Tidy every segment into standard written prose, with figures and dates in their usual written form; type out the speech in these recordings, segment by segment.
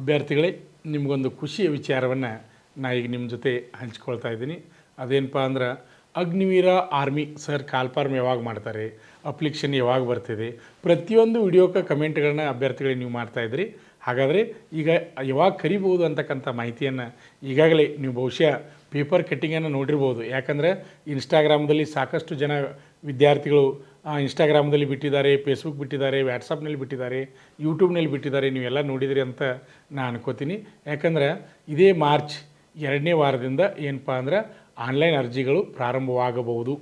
ಅಭ್ಯರ್ಥಿಗಳೇ, ನಿಮಗೊಂದು ಖುಷಿಯ ವಿಚಾರವನ್ನು ಈಗ ನಿಮ್ಮ ಜೊತೆ ಹಂಚ್ಕೊಳ್ತಾ ಇದ್ದೀನಿ. ಅದೇನಪ್ಪ ಅಂದ್ರೆ, ಅಗ್ನಿವೀರ ಆರ್ಮಿ ಸರ್ ಕಾಲ್ಫಾರ್ಮ್ ಯಾವಾಗ ಮಾಡ್ತಾರೆ, ಅಪ್ಲಿಕೇಶನ್ ಯಾವಾಗ ಬರ್ತಿದೆ, ಪ್ರತಿಯೊಂದು ವಿಡಿಯೋಕ್ಕೆ ಕಮೆಂಟ್ಗಳನ್ನ ಅಭ್ಯರ್ಥಿಗಳಿಗೆ ನೀವು ಮಾಡ್ತಾಯಿದ್ರಿ. ಹಾಗಾದರೆ ಈಗ ಯಾವಾಗ ಕರಿಬೋದು ಅಂತಕ್ಕಂಥ ಮಾಹಿತಿಯನ್ನು ಈಗಾಗಲೇ ನೀವು ಬಹುಶಃ ಪೇಪರ್ ಕಟ್ಟಿಂಗನ್ನು ನೋಡಿರ್ಬೋದು. ಯಾಕಂದರೆ ಇನ್ಸ್ಟಾಗ್ರಾಮ್ದಲ್ಲಿ ಸಾಕಷ್ಟು ಜನ ವಿದ್ಯಾರ್ಥಿಗಳು ಇನ್ಸ್ಟಾಗ್ರಾಮ್ದಲ್ಲಿ ಬಿಟ್ಟಿದ್ದಾರೆ, ಫೇಸ್ಬುಕ್ ಬಿಟ್ಟಿದ್ದಾರೆ, ವ್ಯಾಟ್ಸಪ್ನಲ್ಲಿ ಬಿಟ್ಟಿದ್ದಾರೆ, ಯೂಟ್ಯೂಬ್ನಲ್ಲಿ ಬಿಟ್ಟಿದ್ದಾರೆ. ನೀವೆಲ್ಲ ನೋಡಿದಿರಿ ಅಂತ ನಾನು ಅನ್ಕೋತೀನಿ. ಯಾಕಂದ್ರೆ ಇದೇ ಮಾರ್ಚ್ 2ನೇ ವಾರದಿಂದ ಏನಪ್ಪ ಅಂದ್ರೆ ಆನ್ಲೈನ್ ಅರ್ಜಿಗಳು ಪ್ರಾರಂಭವಾಗಬಹುದು.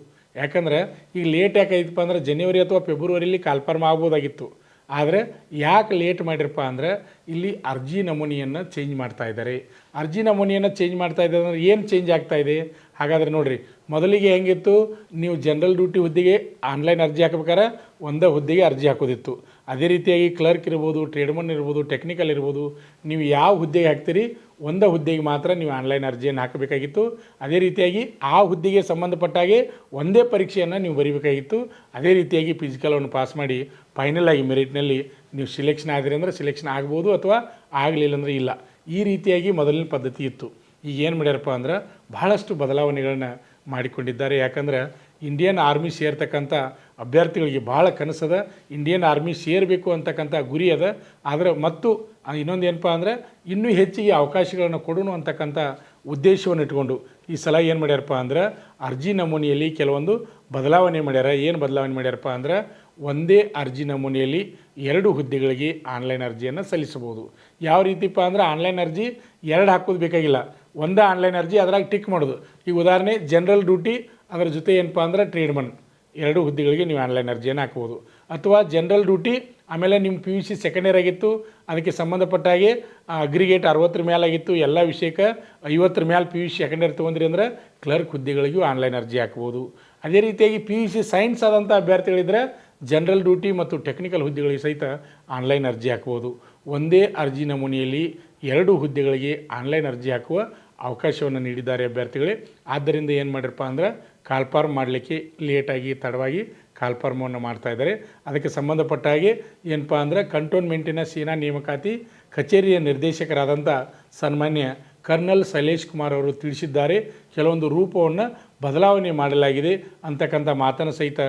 ಯಾಕಂದ್ರೆ ಈಗ ಲೇಟ್ ಯಾಕಾಯ್ತಪ್ಪ ಅಂದ್ರೆ ಜನವರಿ ಅಥವಾ ಫೆಬ್ರವರಿಯಲ್ಲಿ ಕಾಲ್ಫಾರ್ಮ್ ಆಗ್ಬೋದಾಗಿತ್ತು. ಆದರೆ ಯಾಕೆ ಲೇಟ್ ಮಾಡಿರಪ್ಪ ಅಂದ್ರೆ ಇಲ್ಲಿ ಅರ್ಜಿ ನಮೂನೆಯನ್ನು ಚೇಂಜ್ ಮಾಡ್ತಾ ಇದ್ದಾರೆ. ಅರ್ಜಿ ನಮೂನೆಯನ್ನು ಚೇಂಜ್ ಮಾಡ್ತಾ ಇದ್ದಾರೆ ಅಂದರೆ ಏನು ಚೇಂಜ್ ಆಗ್ತಾ ಇದೆ? ಹಾಗಾದರೆ ನೋಡಿರಿ, ಮೊದಲಿಗೆ ಹೆಂಗಿತ್ತು, ನೀವು ಜನರಲ್ ಡ್ಯೂಟಿ ಹುದ್ದೆಗೆ ಆನ್ಲೈನ್ ಅರ್ಜಿ ಹಾಕಬೇಕಾದ್ರೆ ಒಂದೇ ಹುದ್ದೆಗೆ ಅರ್ಜಿ ಹಾಕೋದಿತ್ತು. ಅದೇ ರೀತಿಯಾಗಿ ಕ್ಲರ್ಕ್ ಇರ್ಬೋದು, ಟ್ರೇಡ್ಮನ್ ಇರ್ಬೋದು, ಟೆಕ್ನಿಕಲ್ ಇರ್ಬೋದು, ನೀವು ಯಾವ ಹುದ್ದೆಗೆ ಹಾಕ್ತೀರಿ ಒಂದೇ ಹುದ್ದೆಗೆ ಮಾತ್ರ ನೀವು ಆನ್ಲೈನ್ ಅರ್ಜಿಯನ್ನು ಹಾಕಬೇಕಾಗಿತ್ತು. ಅದೇ ರೀತಿಯಾಗಿ ಆ ಹುದ್ದೆಗೆ ಸಂಬಂಧಪಟ್ಟಾಗೆ ಒಂದೇ ಪರೀಕ್ಷೆಯನ್ನು ನೀವು ಬರೀಬೇಕಾಗಿತ್ತು. ಅದೇ ರೀತಿಯಾಗಿ ಫಿಸಿಕಲನ್ನು ಪಾಸ್ ಮಾಡಿ ಫೈನಲ್ ಆಗಿ ಮೆರಿಟ್ನಲ್ಲಿ ನೀವು ಸಿಲೆಕ್ಷನ್ ಆಗಿರಿ ಅಂದರೆ ಸಿಲೆಕ್ಷನ್ ಆಗ್ಬೋದು, ಅಥವಾ ಆಗಲಿಲ್ಲ ಅಂದರೆ ಇಲ್ಲ. ಈ ರೀತಿಯಾಗಿ ಮೊದಲಿನ ಪದ್ಧತಿ ಇತ್ತು. ಈಗ ಏನು ಮಾಡ್ಯಾರಪ್ಪ ಅಂದ್ರೆ ಬಹಳಷ್ಟು ಬದಲಾವಣೆಗಳನ್ನ ಮಾಡಿಕೊಂಡಿದ್ದಾರೆ. ಯಾಕಂದ್ರೆ ಇಂಡಿಯನ್ ಆರ್ಮಿ ಸೇರ್ತಕ್ಕಂಥ ಅಭ್ಯರ್ಥಿಗಳಿಗೆ ಭಾಳ ಕನಸದ, ಇಂಡಿಯನ್ ಆರ್ಮಿ ಸೇರಬೇಕು ಅಂತಕ್ಕಂಥ ಗುರಿ ಅದ. ಆದರೆ ಮತ್ತು ಇನ್ನೊಂದು ಏನಪ್ಪ ಅಂದರೆ ಇನ್ನೂ ಹೆಚ್ಚಿಗೆ ಅವಕಾಶಗಳನ್ನು ಕೊಡೋಣ ಅಂತಕ್ಕಂಥ ಉದ್ದೇಶವನ್ನು ಇಟ್ಕೊಂಡು ಈ ಸಲ ಏನು ಮಾಡ್ಯಾರಪ್ಪ ಅಂದ್ರೆ ಅರ್ಜಿ ನಮೂನೆಯಲ್ಲಿ ಕೆಲವೊಂದು ಬದಲಾವಣೆ ಮಾಡ್ಯಾರ. ಏನು ಬದಲಾವಣೆ ಮಾಡ್ಯಾರಪ್ಪ ಅಂದ್ರೆ ಒಂದೇ ಅರ್ಜಿ ನಮೂನೆಯಲ್ಲಿ 2 ಹುದ್ದೆಗಳಿಗೆ ಆನ್ಲೈನ್ ಅರ್ಜಿಯನ್ನು ಸಲ್ಲಿಸಬಹುದು. ಯಾವ ರೀತಿಪ್ಪ ಅಂದ್ರೆ ಆನ್ಲೈನ್ ಅರ್ಜಿ 2 ಹಾಕೋದು ಬೇಕಾಗಿಲ್ಲ, ಒಂದೇ ಆನ್ಲೈನ್ ಅರ್ಜಿ ಅದ್ರಾಗ ಟಿಕ್ ಮಾಡೋದು. ಈಗ ಉದಾಹರಣೆ ಜನರಲ್ ಡ್ಯೂಟಿ, ಅದರ ಜೊತೆ ಏನಪ್ಪ ಅಂದ್ರೆ ಟ್ರೇಡ್ಮನ್, 2 ಹುದ್ದೆಗಳಿಗೆ ನೀವು ಆನ್ಲೈನ್ ಅರ್ಜಿಯನ್ನು ಹಾಕ್ಬೋದು. ಅಥವಾ ಜನರಲ್ ಡ್ಯೂಟಿ ಆಮೇಲೆ ನಿಮ್ಮ PUC ಸೆಕೆಂಡ್ ಇಯರ್ ಆಗಿತ್ತು, ಅದಕ್ಕೆ ಸಂಬಂಧಪಟ್ಟಾಗೆ ಅಗ್ರಿಗೇಟ್ 60 ಮೇಲಾಗಿತ್ತು, ಎಲ್ಲ ವಿಷಯಕ್ಕೆ 50 ಮೇಲೆ PUC ಸೆಕೆಂಡ್ ಇಯರ್ ತೊಗೊಂಡ್ರಿ ಅಂದರೆ ಕ್ಲರ್ಕ್ ಹುದ್ದೆಗಳಿಗೂ ಆನ್ಲೈನ್ ಅರ್ಜಿ ಹಾಕ್ಬೋದು. ಅದೇ ರೀತಿಯಾಗಿ PUC ಸೈನ್ಸ್ ಆದಂಥ ಅಭ್ಯರ್ಥಿಗಳಿದ್ದರೆ ಜನರಲ್ ಡ್ಯೂಟಿ ಮತ್ತು ಟೆಕ್ನಿಕಲ್ ಹುದ್ದೆಗಳಿಗೆ ಸಹಿತ ಆನ್ಲೈನ್ ಅರ್ಜಿ ಹಾಕ್ಬೋದು. ಒಂದೇ ಅರ್ಜಿ ನಮೂನೆಯಲ್ಲಿ 2 ಹುದ್ದೆಗಳಿಗೆ ಆನ್ಲೈನ್ ಅರ್ಜಿ ಹಾಕುವ ಅವಕಾಶವನ್ನು ನೀಡಿದ್ದಾರೆ ಅಭ್ಯರ್ಥಿಗಳೇ. ಆದ್ದರಿಂದ ಏನು ಮಾಡಿರಪ್ಪ ಅಂದ್ರೆ ಕಾಲ್ಫಾರ್ಮ್ ಮಾಡಲಿಕ್ಕೆ ಲೇಟಾಗಿ ತಡವಾಗಿ ಕಾಲ್ಫಾರ್ಮನ್ನು ಮಾಡ್ತಾಯಿದ್ದಾರೆ. ಅದಕ್ಕೆ ಸಂಬಂಧಪಟ್ಟ ಹಾಗೆ ಏನಪ್ಪ ಅಂದ್ರೆ ಕಂಟೋನ್ಮೆಂಟಿನ ಸೇನಾ ನೇಮಕಾತಿ ಕಚೇರಿಯ ನಿರ್ದೇಶಕರಾದಂಥ ಸನ್ಮಾನ್ಯ ಕರ್ನಲ್ ಶೈಲೇಶ್ ಕುಮಾರ್ ಅವರು ತಿಳಿಸಿದ್ದಾರೆ. ಕೆಲವೊಂದು ರೂಪವನ್ನು ಬದಲಾವಣೆ ಮಾಡಲಾಗಿದೆ ಅಂತಕ್ಕಂಥ ಮಾತನ್ನು ಸಹಿತ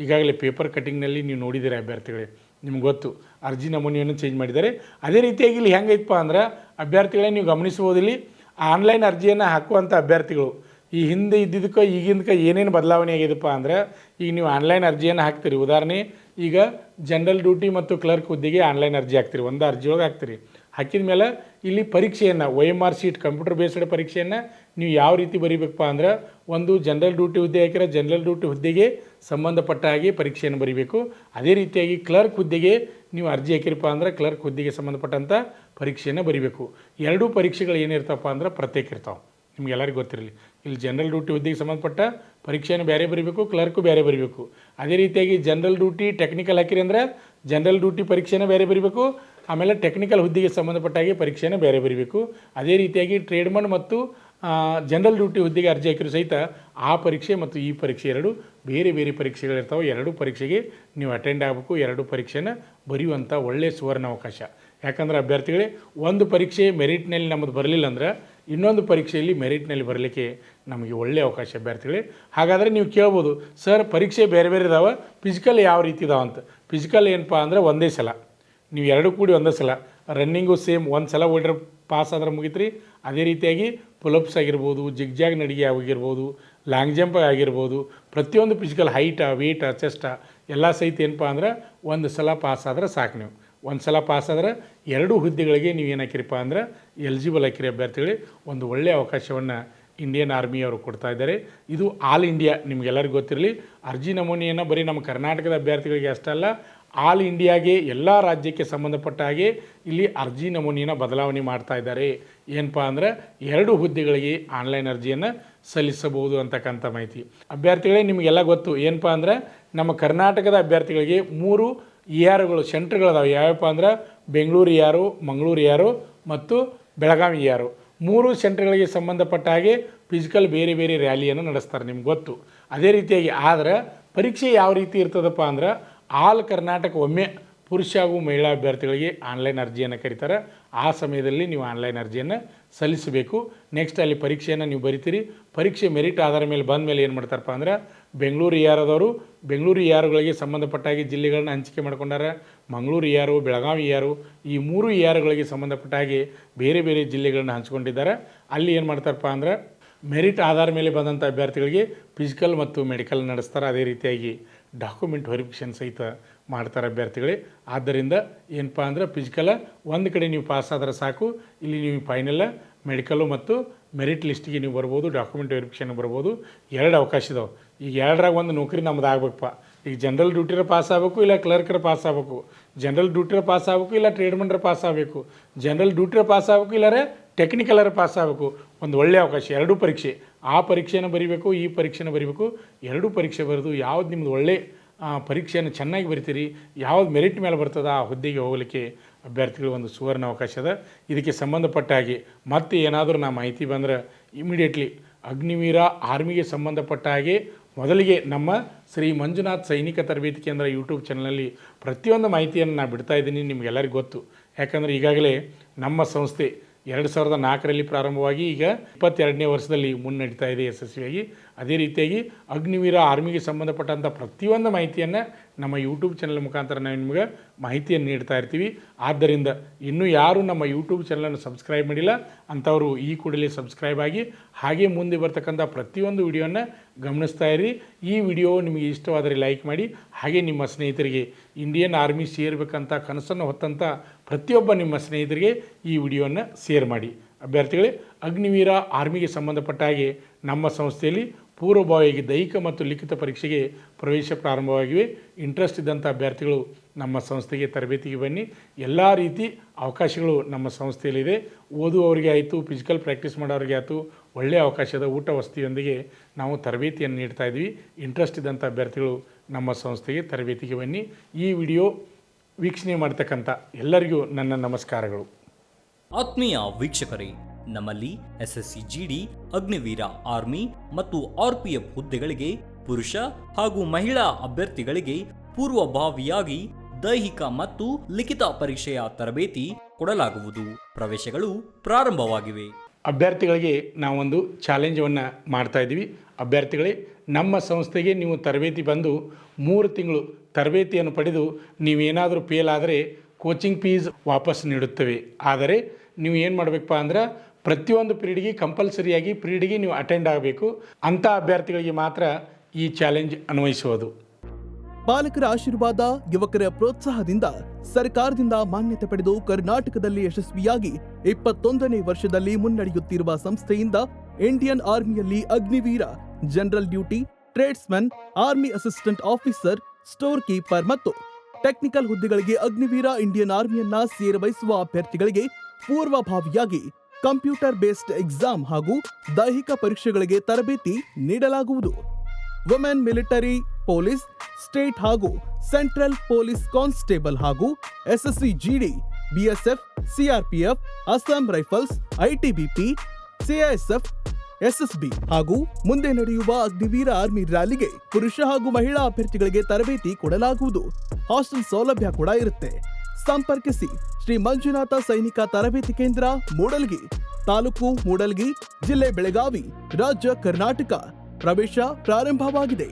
ಈಗಾಗಲೇ ಪೇಪರ್ ಕಟ್ಟಿಂಗ್ನಲ್ಲಿ ನೀವು ನೋಡಿದ್ದೀರಿ ಅಭ್ಯರ್ಥಿಗಳೇ. ನಿಮ್ಗೆ ಗೊತ್ತು, ಅರ್ಜಿ ನಮೂನೆಯನ್ನು ಚೇಂಜ್ ಮಾಡಿದ್ದಾರೆ. ಅದೇ ರೀತಿಯಾಗಿ ಇಲ್ಲಿ ಹೆಂಗೈತಪ್ಪ ಅಂದ್ರೆ ಅಭ್ಯರ್ಥಿಗಳೇ ನೀವು ಗಮನಿಸ್ಬೋದು, ಇಲ್ಲಿ ಆನ್ಲೈನ್ ಅರ್ಜಿಯನ್ನು ಹಾಕುವಂಥ ಅಭ್ಯರ್ಥಿಗಳು ಈ ಹಿಂದೆ ಇದ್ದಿದ್ದಕ್ಕೆ ಈಗಿಂದಕ್ಕೆ ಏನೇನು ಬದಲಾವಣೆ ಆಗಿದೆಪ್ಪ ಅಂದ್ರೆ ಈಗ ನೀವು ಆನ್ಲೈನ್ ಅರ್ಜಿಯನ್ನು ಹಾಕ್ತೀರಿ. ಉದಾಹರಣೆ ಈಗ ಜನರಲ್ ಡ್ಯೂಟಿ ಮತ್ತು ಕ್ಲರ್ಕ್ ಹುದ್ದೆಗೆ ಆನ್ಲೈನ್ ಅರ್ಜಿ ಹಾಕ್ತೀರಿ, ಒಂದು ಅರ್ಜಿಯೊಳಗೆ ಹಾಕ್ತೀರಿ. ಹಾಕಿದ ಮೇಲೆ ಇಲ್ಲಿ ಪರೀಕ್ಷೆಯನ್ನು OMR ಶೀಟ್ ಕಂಪ್ಯೂಟರ್ ಬೇಸ್ಡ್ ಪರೀಕ್ಷೆಯನ್ನು ನೀವು ಯಾವ ರೀತಿ ಬರೀಬೇಕಪ್ಪ ಅಂದ್ರೆ ಒಂದು ಜನರಲ್ ಡ್ಯೂಟಿ ಹುದ್ದೆ ಹಾಕಿರೋ ಜನರಲ್ ಡ್ಯೂಟಿ ಹುದ್ದೆಗೆ ಸಂಬಂಧಪಟ್ಟ ಹಾಗೆ ಪರೀಕ್ಷೆಯನ್ನು ಬರೀಬೇಕು. ಅದೇ ರೀತಿಯಾಗಿ ಕ್ಲರ್ಕ್ ಹುದ್ದೆಗೆ ನೀವು ಅರ್ಜಿ ಹಾಕಿರಪ್ಪ ಅಂದ್ರೆ ಕ್ಲರ್ಕ್ ಹುದ್ದೆಗೆ ಸಂಬಂಧಪಟ್ಟಂಥ ಪರೀಕ್ಷೆಯನ್ನು ಬರೀಬೇಕು. 2 ಪರೀಕ್ಷೆಗಳು ಏನಿರ್ತಪ್ಪ ಅಂದ್ರೆ ಪ್ರತ್ಯೇಕ ಇರ್ತಾವೆ. ನಿಮಗೆಲ್ಲರಿಗೂ ಗೊತ್ತಿರಲಿ, ಇಲ್ಲಿ ಜನರಲ್ ಡ್ಯೂಟಿ ಹುದ್ದೆಗೆ ಸಂಬಂಧಪಟ್ಟ ಪರೀಕ್ಷೆಯನ್ನು ಬೇರೆ ಬರೀಬೇಕು, ಕ್ಲರ್ಕು ಬೇರೆ ಬರೀಬೇಕು. ಅದೇ ರೀತಿಯಾಗಿ ಜನರಲ್ ಡ್ಯೂಟಿ ಟೆಕ್ನಿಕಲ್ ಹಾಕಿರಿ ಅಂದರೆ ಜನರಲ್ ಡ್ಯೂಟಿ ಪರೀಕ್ಷೆನ ಬೇರೆ ಬರೀಬೇಕು, ಆಮೇಲೆ ಟೆಕ್ನಿಕಲ್ ಹುದ್ದೆಗೆ ಸಂಬಂಧಪಟ್ಟಾಗಿ ಪರೀಕ್ಷೆಯನ್ನು ಬೇರೆ ಬರೀಬೇಕು. ಅದೇ ರೀತಿಯಾಗಿ ಟ್ರೇಡ್ಮನ್ ಮತ್ತು ಜನರಲ್ ಡ್ಯೂಟಿ ಹುದ್ದೆಗೆ ಅರ್ಜಿ ಹಾಕಿರೋ ಸಹಿತ ಆ ಪರೀಕ್ಷೆ ಮತ್ತು ಈ ಪರೀಕ್ಷೆ 2 ಬೇರೆ ಬೇರೆ ಪರೀಕ್ಷೆಗಳಿರ್ತಾವೆ. 2 ಪರೀಕ್ಷೆಗೆ ನೀವು ಅಟೆಂಡ್ ಆಗಬೇಕು, 2 ಪರೀಕ್ಷೆನ ಬರೆಯುವಂಥ ಒಳ್ಳೆಯ ಸುವರ್ಣ ಅವಕಾಶ. ಯಾಕಂದ್ರೆ ಅಭ್ಯರ್ಥಿಗಳೇ, ಒಂದು ಪರೀಕ್ಷೆ ಮೆರಿಟ್ನಲ್ಲಿ ನಮ್ಮದು ಬರಲಿಲ್ಲ ಅಂದ್ರೆ ಇನ್ನೊಂದು ಪರೀಕ್ಷೆಯಲ್ಲಿ ಮೆರಿಟ್ನಲ್ಲಿ ಬರಲಿಕ್ಕೆ ನಮಗೆ ಒಳ್ಳೆಯ ಅವಕಾಶ ಅಭ್ಯರ್ಥಿಗಳೇ. ಹಾಗಾದರೆ ನೀವು ಕೇಳ್ಬೋದು, ಸರ್ ಪರೀಕ್ಷೆ ಬೇರೆ ಬೇರೆ ಇದಾವೆ, ಫಿಸಿಕಲ್ ಯಾವ ರೀತಿ ಇದಾವೆ ಅಂತ. ಫಿಸಿಕಲ್ ಏನಪ್ಪ ಅಂದರೆ ಒಂದೇ ಸಲ ನೀವು 2 ಕೂಡಿ ಒಂದೇ ಸಲ, ರನ್ನಿಂಗು ಸೇಮ್ ಒಂದು ಸಲ ಓಡಿದ್ರೆ ಪಾಸ್ ಆದ್ರೆ ಮುಗಿತ್ರಿ. ಅದೇ ರೀತಿಯಾಗಿ ಪುಲಪ್ಸ್ ಆಗಿರ್ಬೋದು, ಜಿಗ್ಜಾಗ್ ನಡಿಗೆ ಆಗಿರ್ಬೋದು, ಲಾಂಗ್ ಜಂಪ್ ಆಗಿರ್ಬೋದು, ಪ್ರತಿಯೊಂದು ಫಿಸಿಕಲ್ ಹೈಟ, ವೇಟ, ಚೆಸ್ಟ ಎಲ್ಲ ಸಹಿತ ಏನಪ್ಪ ಅಂದ್ರೆ ಒಂದು ಸಲ ಪಾಸ್ ಆದ್ರೆ ಸಾಕು. ನೀವು ಒಂದು ಸಲ ಪಾಸ್ ಆದ್ರೆ 2 ಹುದ್ದೆಗಳಿಗೆ ನೀವು ಏನು ಹಾಕಿರಪ್ಪ ಅಂದ್ರೆ ಎಲಿಜಿಬಲ್ ಹಾಕಿರಿ ಅಭ್ಯರ್ಥಿಗಳೇ. ಒಂದು ಒಳ್ಳೆಯ ಅವಕಾಶವನ್ನು ಇಂಡಿಯನ್ ಆರ್ಮಿಯವರು ಕೊಡ್ತಾ ಇದ್ದಾರೆ. ಇದು ಆಲ್ ಇಂಡಿಯಾ, ನಿಮಗೆಲ್ಲರಿಗೂ ಗೊತ್ತಿರಲಿ. ಅರ್ಜಿ ನಮೂನೆಯನ್ನು ಬರೀ ನಮ್ಮ ಕರ್ನಾಟಕದ ಅಭ್ಯರ್ಥಿಗಳಿಗೆ ಅಷ್ಟಲ್ಲ, ಆಲ್ ಇಂಡಿಯಾಗೆ ಎಲ್ಲ ರಾಜ್ಯಕ್ಕೆ ಸಂಬಂಧಪಟ್ಟ ಹಾಗೆ ಇಲ್ಲಿ ಅರ್ಜಿ ನಮೂನೆಯನ್ನು ಬದಲಾವಣೆ ಮಾಡ್ತಾ ಇದ್ದಾರೆ. ಏನಪ್ಪ ಅಂದ್ರೆ 2 ಹುದ್ದೆಗಳಿಗೆ ಆನ್ಲೈನ್ ಅರ್ಜಿಯನ್ನು ಸಲ್ಲಿಸಬಹುದು ಅಂತಕ್ಕಂಥ ಮಾಹಿತಿ. ಅಭ್ಯರ್ಥಿಗಳೇ ನಿಮಗೆಲ್ಲ ಗೊತ್ತು, ಏನಪ್ಪ ಅಂದ್ರೆ ನಮ್ಮ ಕರ್ನಾಟಕದ ಅಭ್ಯರ್ಥಿಗಳಿಗೆ 3 ERಗಳು ಸೆಂಟ್ರ್ಗಳಿದಾವೆ. ಯಾವಪ್ಪ ಅಂದ್ರೆ ಬೆಂಗಳೂರು ER, ಮಂಗಳೂರು ER ಮತ್ತು ಬೆಳಗಾವಿ ER. 3 ಸೆಂಟ್ರ್ಗಳಿಗೆ ಸಂಬಂಧಪಟ್ಟ ಹಾಗೆ ಫಿಸಿಕಲ್ ಬೇರೆ ಬೇರೆ ರ್ಯಾಲಿಯನ್ನು ನಡೆಸ್ತಾರೆ, ನಿಮ್ಗೆ ಗೊತ್ತು. ಅದೇ ರೀತಿಯಾಗಿ ಆದರೆ ಪರೀಕ್ಷೆ ಯಾವ ರೀತಿ ಇರ್ತದಪ್ಪ ಅಂದ್ರೆ ಆಲ್ ಕರ್ನಾಟಕ ಒಮ್ಮೆ ಪುರುಷ ಹಾಗೂ ಮಹಿಳಾ ಅಭ್ಯರ್ಥಿಗಳಿಗೆ ಆನ್ಲೈನ್ ಅರ್ಜಿಯನ್ನು ಕರೀತಾರೆ. ಆ ಸಮಯದಲ್ಲಿ ನೀವು ಆನ್ಲೈನ್ ಅರ್ಜಿಯನ್ನು ಸಲ್ಲಿಸಬೇಕು. ನೆಕ್ಸ್ಟ್ ಅಲ್ಲಿ ಪರೀಕ್ಷೆಯನ್ನು ನೀವು ಬರಿತೀರಿ. ಪರೀಕ್ಷೆ ಮೆರಿಟ್ ಆಧಾರ ಮೇಲೆ ಬಂದ ಮೇಲೆ ಏನು ಮಾಡ್ತಾರಪ್ಪ ಅಂದ್ರೆ ಬೆಂಗಳೂರು ಇ ಆರ್ ಆದವರು ಬೆಂಗಳೂರು ಇ ಆರ್ಗಳಿಗೆ ಸಂಬಂಧಪಟ್ಟಾಗಿ ಜಿಲ್ಲೆಗಳನ್ನ ಹಂಚಿಕೆ ಮಾಡ್ಕೊಂಡಾರ. ಮಂಗಳೂರು ಇ ಆರು, ಬೆಳಗಾವಿ ಇ ಆರು, ಈ 3 ಇ ಆರ್ಗಳಿಗೆ ಸಂಬಂಧಪಟ್ಟಾಗಿ ಬೇರೆ ಬೇರೆ ಜಿಲ್ಲೆಗಳನ್ನ ಹಂಚ್ಕೊಂಡಿದ್ದಾರೆ. ಅಲ್ಲಿ ಏನು ಮಾಡ್ತಾರಪ್ಪ ಅಂದ್ರೆ ಮೆರಿಟ್ ಆಧಾರ ಮೇಲೆ ಬಂದಂಥ ಅಭ್ಯರ್ಥಿಗಳಿಗೆ ಫಿಸಿಕಲ್ ಮತ್ತು ಮೆಡಿಕಲ್ ನಡೆಸ್ತಾರೆ. ಅದೇ ರೀತಿಯಾಗಿ ಡಾಕ್ಯುಮೆಂಟ್ ವೆರಿಫಿಕೇಷನ್ ಸಹಿತ ಮಾಡ್ತಾರೆ ಅಭ್ಯರ್ಥಿಗಳೇ. ಆದ್ದರಿಂದ ಏನಪ್ಪ ಅಂದ್ರೆ ಫಿಸಿಕಲ ಒಂದು ಕಡೆ ನೀವು ಪಾಸ್ ಆದ್ರೆ ಸಾಕು, ಇಲ್ಲಿ ನೀವು ಫೈನಲ್ ಮೆಡಿಕಲ್ಲು ಮತ್ತು ಮೆರಿಟ್ ಲಿಸ್ಟಿಗೆ ನೀವು ಬರ್ಬೋದು, ಡಾಕ್ಯುಮೆಂಟ್ ವೆರಿಫಿಕೇಷನ್ ಬರ್ಬೋದು. 2 ಅವಕಾಶ ಇದಾವೆ. ಈಗ 2ರಾಗ ಒಂದು ನೌಕರಿ ನಮ್ದು ಆಗ್ಬೇಕಪ್ಪ. ಈಗ ಜನರಲ್ ಡ್ಯೂಟಿರ ಪಾಸ್ ಆಗಬೇಕು, ಇಲ್ಲ ಕ್ಲರ್ಕರ ಪಾಸ್ ಆಗಬೇಕು. ಜನರಲ್ ಡ್ಯೂಟಿರ ಪಾಸ್ ಆಗಬೇಕು, ಇಲ್ಲ ಟ್ರೇಡ್ಮನ್ರ ಪಾಸ್ ಆಗಬೇಕು. ಜನರಲ್ ಡ್ಯೂಟಿರ ಪಾಸ್ ಆಗಬೇಕು, ಇಲ್ಲಾರೆ ಟೆಕ್ನಿಕಲರ ಪಾಸ್ ಆಗಬೇಕು. ಒಂದು ಒಳ್ಳೆಯ ಅವಕಾಶ. 2 ಪರೀಕ್ಷೆ, ಆ ಪರೀಕ್ಷೆನ ಬರೀಬೇಕು, ಈ ಪರೀಕ್ಷೆನ ಬರೀಬೇಕು. 2 ಪರೀಕ್ಷೆ ಬರೆದು ಯಾವ್ದು ನಿಮ್ಮದು ಒಳ್ಳೆ ಪರೀಕ್ಷೆಯನ್ನು ಚೆನ್ನಾಗಿ ಬರಿತೀರಿ, ಯಾವ್ದು ಮೆರಿಟ್ ಮೇಲೆ ಬರ್ತದೆ ಆ ಹುದ್ದೆಗೆ ಹೋಗಲಿಕ್ಕೆ ಅಭ್ಯರ್ಥಿಗಳು ಒಂದು ಸುವರ್ಣ ಅವಕಾಶ ಅದ. ಇದಕ್ಕೆ ಸಂಬಂಧಪಟ್ಟ ಹಾಗೆ ಮತ್ತೆ ಏನಾದರೂ ನಾ ಮಾಹಿತಿ ಬಂದರೆ ಇಮಿಡಿಯೇಟ್ಲಿ ಅಗ್ನಿವೀರ ಆರ್ಮಿಗೆ ಸಂಬಂಧಪಟ್ಟ ಹಾಗೆ ಮೊದಲಿಗೆ ನಮ್ಮ ಶ್ರೀ ಮಂಜುನಾಥ್ ಸೈನಿಕ ತರಬೇತಿ ಕೇಂದ್ರ ಯೂಟ್ಯೂಬ್ ಚಾನಲಲ್ಲಿ ಪ್ರತಿಯೊಂದು ಮಾಹಿತಿಯನ್ನು ನಾನು ಬಿಡ್ತಾ ಇದ್ದೀನಿ. ನಿಮಗೆಲ್ಲರಿಗೂ ಗೊತ್ತು. ಯಾಕಂದರೆ ಈಗಾಗಲೇ ನಮ್ಮ ಸಂಸ್ಥೆ 2004ರಲ್ಲಿ ಪ್ರಾರಂಭವಾಗಿ ಈಗ 22ನೇ ವರ್ಷದಲ್ಲಿ ಮುನ್ನಡೀತಾ ಇದೆ ಯಶಸ್ವಿಯಾಗಿ. ಅದೇ ರೀತಿಯಾಗಿ ಅಗ್ನಿವೀರ ಆರ್ಮಿಗೆ ಸಂಬಂಧಪಟ್ಟಂಥ ಪ್ರತಿಯೊಂದು ಮಾಹಿತಿಯನ್ನು ನಮ್ಮ ಯೂಟ್ಯೂಬ್ ಚಾನಲ್ ಮುಖಾಂತರ ನಾವು ನಿಮಗೆ ಮಾಹಿತಿಯನ್ನು ನೀಡ್ತಾ ಇರ್ತೀವಿ. ಆದ್ದರಿಂದ ಇನ್ನೂ ಯಾರು ನಮ್ಮ ಯೂಟ್ಯೂಬ್ ಚಾನಲನ್ನು ಸಬ್ಸ್ಕ್ರೈಬ್ ಮಾಡಿಲ್ಲ ಅಂಥವರು ಈ ಕೂಡಲೇ ಸಬ್ಸ್ಕ್ರೈಬ್ ಆಗಿ ಹಾಗೆ ಮುಂದೆ ಬರ್ತಕ್ಕಂಥ ಪ್ರತಿಯೊಂದು ವಿಡಿಯೋನ ಗಮನಿಸ್ತಾ ಇರಿ. ಈ ವಿಡಿಯೋ ನಿಮಗೆ ಇಷ್ಟವಾದರೆ ಲೈಕ್ ಮಾಡಿ. ಹಾಗೆ ನಿಮ್ಮ ಸ್ನೇಹಿತರಿಗೆ ಇಂಡಿಯನ್ ಆರ್ಮಿ ಸೇರಬೇಕಂತ ಕನಸನ್ನು ಹೊತ್ತಂಥ ಪ್ರತಿಯೊಬ್ಬ ನಿಮ್ಮ ಸ್ನೇಹಿತರಿಗೆ ಈ ವಿಡಿಯೋನ ಶೇರ್ ಮಾಡಿ. ಅಭ್ಯರ್ಥಿಗಳೇ, ಅಗ್ನಿವೀರ ಆರ್ಮಿಗೆ ಸಂಬಂಧಪಟ್ಟ ಹಾಗೆ ನಮ್ಮ ಸಂಸ್ಥೆಯಲ್ಲಿ ಪೂರ್ವಭಾವಿಯಾಗಿ ದೈಹಿಕ ಮತ್ತು ಲಿಖಿತ ಪರೀಕ್ಷೆಗೆ ಪ್ರವೇಶ ಪ್ರಾರಂಭವಾಗಿವೆ. ಇಂಟ್ರೆಸ್ಟ್ ಇದ್ದಂಥ ಅಭ್ಯರ್ಥಿಗಳು ನಮ್ಮ ಸಂಸ್ಥೆಗೆ ತರಬೇತಿಗೆ ಬನ್ನಿ. ಎಲ್ಲ ರೀತಿ ಅವಕಾಶಗಳು ನಮ್ಮ ಸಂಸ್ಥೆಯಲ್ಲಿದೆ. ಓದುವವರಿಗೆ ಆಯಿತು, ಫಿಸಿಕಲ್ ಪ್ರಾಕ್ಟೀಸ್ ಮಾಡೋರಿಗೆ ಆಯಿತು, ಒಳ್ಳೆಯ ಅವಕಾಶದ ಊಟ ವಸತಿಯೊಂದಿಗೆ ನಾವು ತರಬೇತಿಯನ್ನು ನೀಡ್ತಾ ಇದ್ವಿ. ಇಂಟ್ರೆಸ್ಟ್ ಇದ್ದಂಥ ಅಭ್ಯರ್ಥಿಗಳು ನಮ್ಮ ಸಂಸ್ಥೆಗೆ ತರಬೇತಿಗೆ ಬನ್ನಿ. ಈ ವಿಡಿಯೋ ವೀಕ್ಷಣೆ ಮಾಡ್ತಕ್ಕಂಥ ಎಲ್ಲರಿಗೂ ನನ್ನ ನಮಸ್ಕಾರಗಳು. ಆತ್ಮೀಯ ವೀಕ್ಷಕರೇ, ನಮ್ಮಲ್ಲಿ SSC GD, ಅಗ್ನಿವೀರ ಆರ್ಮಿ ಮತ್ತು RPF ಹುದ್ದೆಗಳಿಗೆ ಪುರುಷ ಹಾಗೂ ಮಹಿಳಾ ಅಭ್ಯರ್ಥಿಗಳಿಗೆ ಪೂರ್ವಭಾವಿಯಾಗಿ ದೈಹಿಕ ಮತ್ತು ಲಿಖಿತ ಪರೀಕ್ಷೆಯ ತರಬೇತಿ ಕೊಡಲಾಗುವುದು. ಪ್ರವೇಶಗಳು ಪ್ರಾರಂಭವಾಗಿವೆ. ಅಭ್ಯರ್ಥಿಗಳಿಗೆ ನಾವೊಂದು ಚಾಲೆಂಜನ್ನು ಮಾಡ್ತಾ ಇದ್ದೀವಿ. ಅಭ್ಯರ್ಥಿಗಳೇ, ನಮ್ಮ ಸಂಸ್ಥೆಗೆ ನೀವು ತರಬೇತಿ ಬಂದು 3 ತಿಂಗಳು ತರಬೇತಿಯನ್ನು ಪಡೆದು ನೀವೇನಾದರೂ ಫೇಲ್ ಆದರೆ ಕೋಚಿಂಗ್ ಫೀಸ್ ವಾಪಸ್ ನೀಡುತ್ತೇವೆ. ಆದರೆ ನೀವು ಏನು ಮಾಡಬೇಕಪ್ಪ ಅಂದ್ರೆ ಪ್ರತಿಯೊಂದು ಪೀರಿಯಡ್ಗೆ ಕಂಪಲ್ಸರಿಯಾಗಿ ಪೀರಿಯಡ್ಗೆ ನೀವು ಅಟೆಂಡ್ ಆಗಬೇಕು. ಅಂಥ ಅಭ್ಯರ್ಥಿಗಳಿಗೆ ಮಾತ್ರ ಈ ಚಾಲೆಂಜ್ ಅನ್ವಯಿಸುವುದು. ಪಾಲಕರ ಆಶೀರ್ವಾದ, ಯುವಕರ ಪ್ರೋತ್ಸಾಹದಿಂದ ಸರ್ಕಾರದಿಂದ ಮಾನ್ಯತೆ ಪಡೆದು ಕರ್ನಾಟಕದಲ್ಲಿ ಯಶಸ್ವಿಯಾಗಿ 21ನೇ ವರ್ಷದಲ್ಲಿ ಮುನ್ನಡೆಯುತ್ತಿರುವ ಸಂಸ್ಥೆಯಿಂದ ಇಂಡಿಯನ್ ಆರ್ಮಿಯಲ್ಲಿ Agniveer, general duty, tradesman, army assistant officer, store keeper ಮತ್ತು ಟೆಕ್ನಿಕಲ್ ಹುದ್ದೆಗಳಿಗೆ ಅಗ್ನಿವೀರ ಇಂಡಿಯನ್ ಆರ್ಮಿಯನ್ನ ಸೇರಬಯಸುವ ಅಭ್ಯರ್ಥಿಗಳಿಗೆ ಪೂರ್ವಭಾವಿಯಾಗಿ ಕಂಪ್ಯೂಟರ್ ಬೇಸ್ಡ್ ಎಕ್ಸಾಮ್ ಹಾಗೂ ದೈಹಿಕ ಪರೀಕ್ಷೆಗಳಿಗೆ ತರಬೇತಿ ನೀಡಲಾಗುವುದು. ವುಮೆನ್ ಮಿಲಿಟರಿ, ಪೊಲೀಸ್, ಸ್ಟೇಟ್ ಹಾಗೂ ಸೆಂಟ್ರಲ್ ಪೊಲೀಸ್ ಕಾನ್ಸ್ಟೇಬಲ್ ಹಾಗೂ SSC GD, BSF, CRPF, Assam rifles, ITBP, CISF, SSB ಹಾಗೂ ಮುಂದೆ ನಡೆಯುವ ಅಗ್ನಿವೀರ ಆರ್ಮಿ ರ್ಯಾಲಿಗೆ ಪುರುಷ ಹಾಗೂ ಮಹಿಳಾ ಅಭ್ಯರ್ಥಿಗಳಿಗೆ ತರಬೇತಿ ಕೊಡಲಾಗುವುದು. ಹಾಸ್ಟೆಲ್ ಸೌಲಭ್ಯ ಕೂಡ ಇರುತ್ತೆ. ಸಂಪರ್ಕಿಸಿ ಶ್ರೀ ಮಂಜುನಾಥ ಸೈನಿಕ ತರಬೇತಿ ಕೇಂದ್ರ, ಮೂಡಲ್ಗಿ, ತಾಲೂಕು ಮೂಡಲ್ಗಿ, ಜಿಲ್ಲೆ ಬೆಳಗಾವಿ, ರಾಜ್ಯ ಕರ್ನಾಟಕ. ಪ್ರವೇಶ ಪ್ರಾರಂಭವಾಗಿದೆ.